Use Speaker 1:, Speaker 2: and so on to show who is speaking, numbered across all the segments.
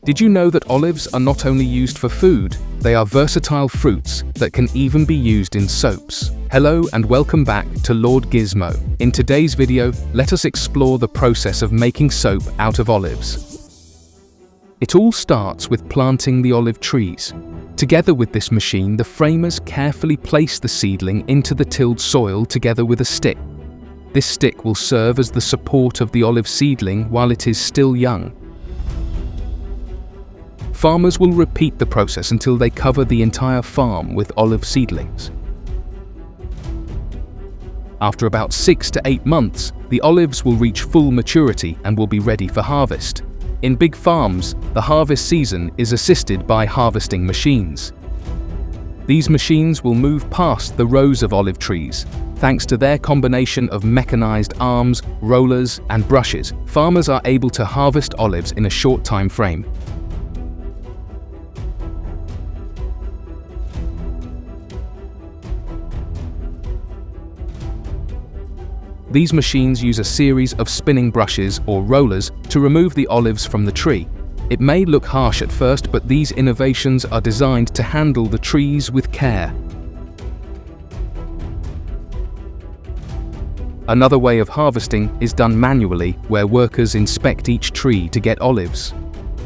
Speaker 1: Did you know that olives are not only used for food, they are versatile fruits that can even be used in soaps? Hello and welcome back to Lord Gizmo. In today's video, let us explore the process of making soap out of olives. It all starts with planting the olive trees. Together with this machine, the framers carefully place the seedling into the tilled soil together with a stick. This stick will serve as the support of the olive seedling while it is still young. Farmers will repeat the process until they cover the entire farm with olive seedlings. After about 6 to 8 months, the olives will reach full maturity and will be ready for harvest. In big farms, the harvest season is assisted by harvesting machines. These machines will move past the rows of olive trees. Thanks to their combination of mechanized arms, rollers, and brushes, farmers are able to harvest olives in a short time frame. These machines use a series of spinning brushes or rollers to remove the olives from the tree. It may look harsh at first, but these innovations are designed to handle the trees with care. Another way of harvesting is done manually, where workers inspect each tree to get olives.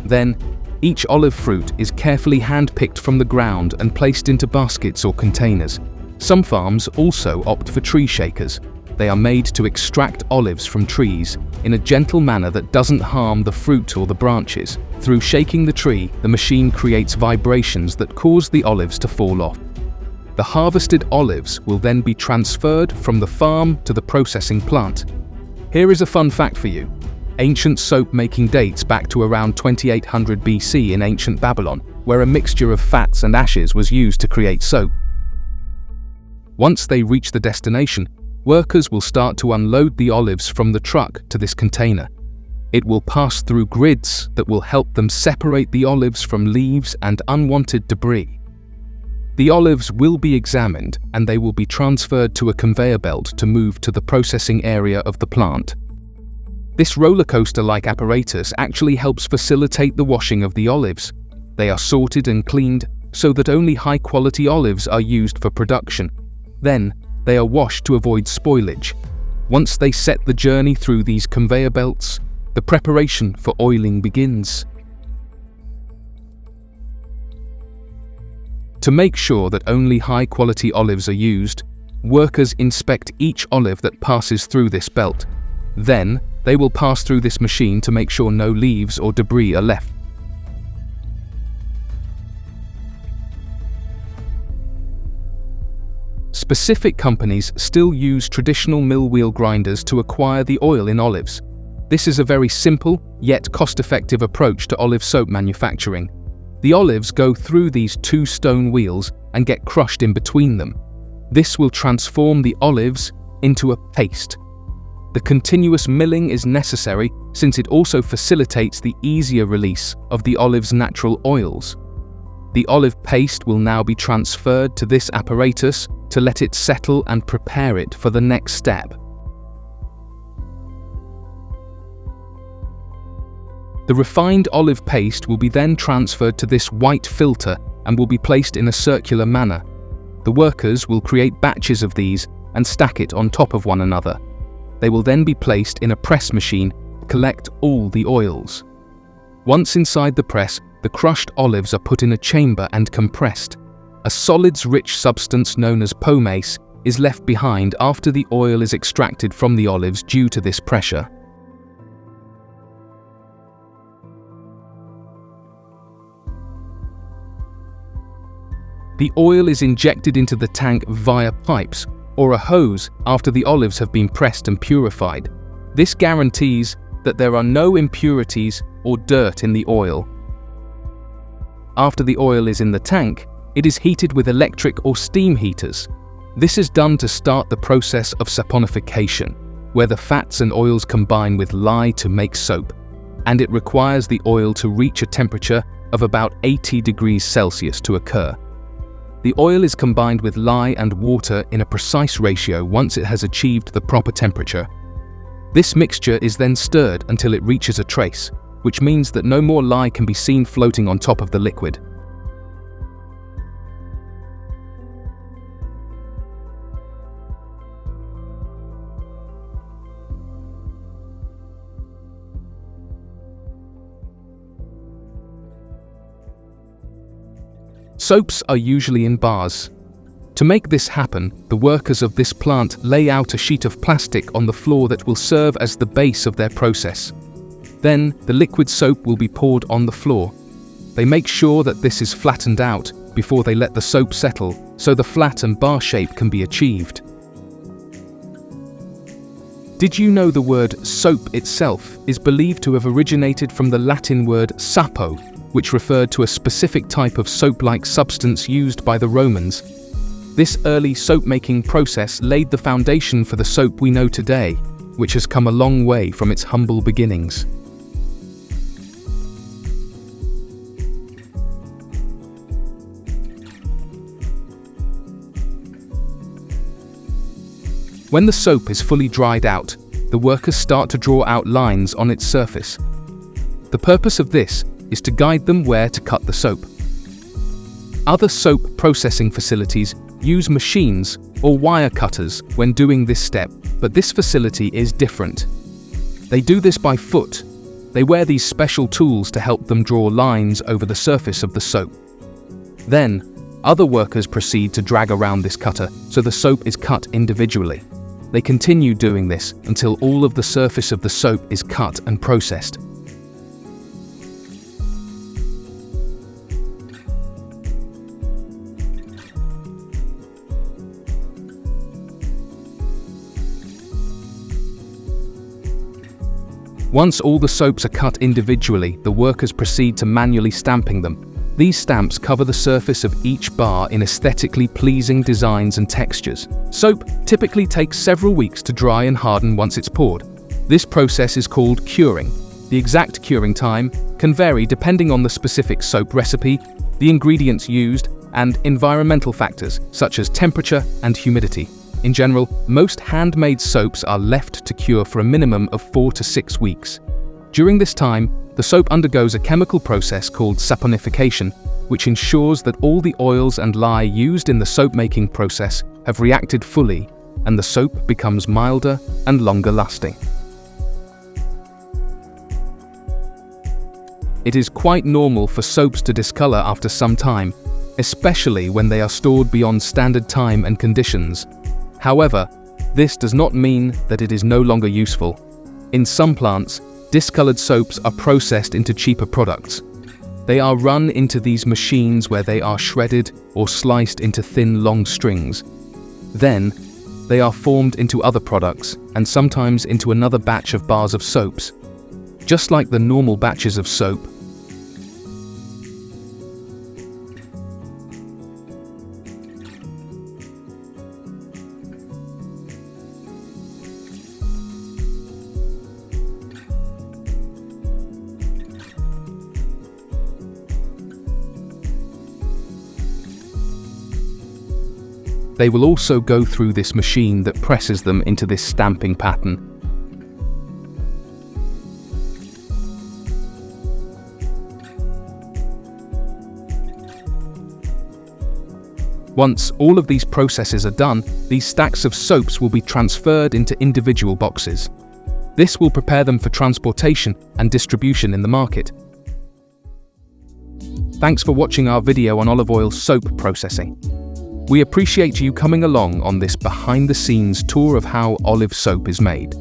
Speaker 1: Then, each olive fruit is carefully hand-picked from the ground and placed into baskets or containers. Some farms also opt for tree shakers. They are made to extract olives from trees in a gentle manner that doesn't harm the fruit or the branches. Through shaking the tree, the machine creates vibrations that cause the olives to fall off. The harvested olives will then be transferred from the farm to the processing plant. Here is a fun fact for you. Ancient soap making dates back to around 2800 BC in ancient Babylon, where a mixture of fats and ashes was used to create soap. Once they reach the destination, workers will start to unload the olives from the truck to this container. It will pass through grids that will help them separate the olives from leaves and unwanted debris. The olives will be examined and they will be transferred to a conveyor belt to move to the processing area of the plant. This roller coaster-like apparatus actually helps facilitate the washing of the olives. They are sorted and cleaned so that only high-quality olives are used for production. Then, they are washed to avoid spoilage. Once they set the journey through these conveyor belts, the preparation for oiling begins. To make sure that only high-quality olives are used, workers inspect each olive that passes through this belt. Then, they will pass through this machine to make sure no leaves or debris are left. Specific companies still use traditional mill wheel grinders to acquire the oil in olives. This is a very simple, yet cost-effective approach to olive soap manufacturing. The olives go through these 2 stone wheels and get crushed in between them. This will transform the olives into a paste. The continuous milling is necessary since it also facilitates the easier release of the olive's natural oils. The olive paste will now be transferred to this apparatus to let it settle and prepare it for the next step. The refined olive paste will be then transferred to this white filter and will be placed in a circular manner. The workers will create batches of these and stack it on top of one another. They will then be placed in a press machine to collect all the oils. Once inside the press, the crushed olives are put in a chamber and compressed. A solids-rich substance known as pomace is left behind after the oil is extracted from the olives due to this pressure. The oil is injected into the tank via pipes or a hose after the olives have been pressed and purified. This guarantees that there are no impurities or dirt in the oil. After the oil is in the tank, it is heated with electric or steam heaters. This is done to start the process of saponification, where the fats and oils combine with lye to make soap, and it requires the oil to reach a temperature of about 80 degrees Celsius to occur. The oil is combined with lye and water in a precise ratio once it has achieved the proper temperature. This mixture is then stirred until it reaches a trace. which means that no more lye can be seen floating on top of the liquid. Soaps are usually in bars. To make this happen, the workers of this plant lay out a sheet of plastic on the floor that will serve as the base of their process. Then, the liquid soap will be poured on the floor. They make sure that this is flattened out before they let the soap settle, so the flat and bar shape can be achieved. Did you know the word soap itself is believed to have originated from the Latin word sapo, which referred to a specific type of soap-like substance used by the Romans? This early soap-making process laid the foundation for the soap we know today, which has come a long way from its humble beginnings. When the soap is fully dried out, the workers start to draw out lines on its surface. The purpose of this is to guide them where to cut the soap. Other soap processing facilities use machines or wire cutters when doing this step, but this facility is different. They do this by foot. They wear these special tools to help them draw lines over the surface of the soap. Then, other workers proceed to drag around this cutter so the soap is cut individually. They continue doing this until all of the surface of the soap is cut and processed. Once all the soaps are cut individually, the workers proceed to manually stamping them. These stamps cover the surface of each bar in aesthetically pleasing designs and textures. Soap typically takes several weeks to dry and harden once it's poured. This process is called curing. The exact curing time can vary depending on the specific soap recipe, the ingredients used, and environmental factors such as temperature and humidity. In general, most handmade soaps are left to cure for a minimum of 4 to 6 weeks. During this time, the soap undergoes a chemical process called saponification, which ensures that all the oils and lye used in the soap-making process have reacted fully, and the soap becomes milder and longer lasting. It is quite normal for soaps to discolor after some time, especially when they are stored beyond standard time and conditions. However, this does not mean that it is no longer useful. In some plants, discolored soaps are processed into cheaper products. They are run into these machines where they are shredded or sliced into thin, long strings. Then, they are formed into other products and sometimes into another batch of bars of soaps. Just like the normal batches of soap, they will also go through this machine that presses them into this stamping pattern. Once all of these processes are done, these stacks of soaps will be transferred into individual boxes. This will prepare them for transportation and distribution in the market. Thanks for watching our video on olive oil soap processing. We appreciate you coming along on this behind-the-scenes tour of how olive soap is made.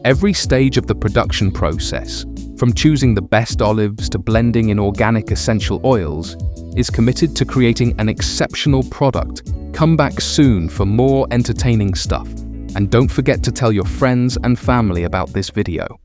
Speaker 1: Every stage of the production process, from choosing the best olives to blending in organic essential oils, is committed to creating an exceptional product. Come back soon for more entertaining stuff. And don't forget to tell your friends and family about this video.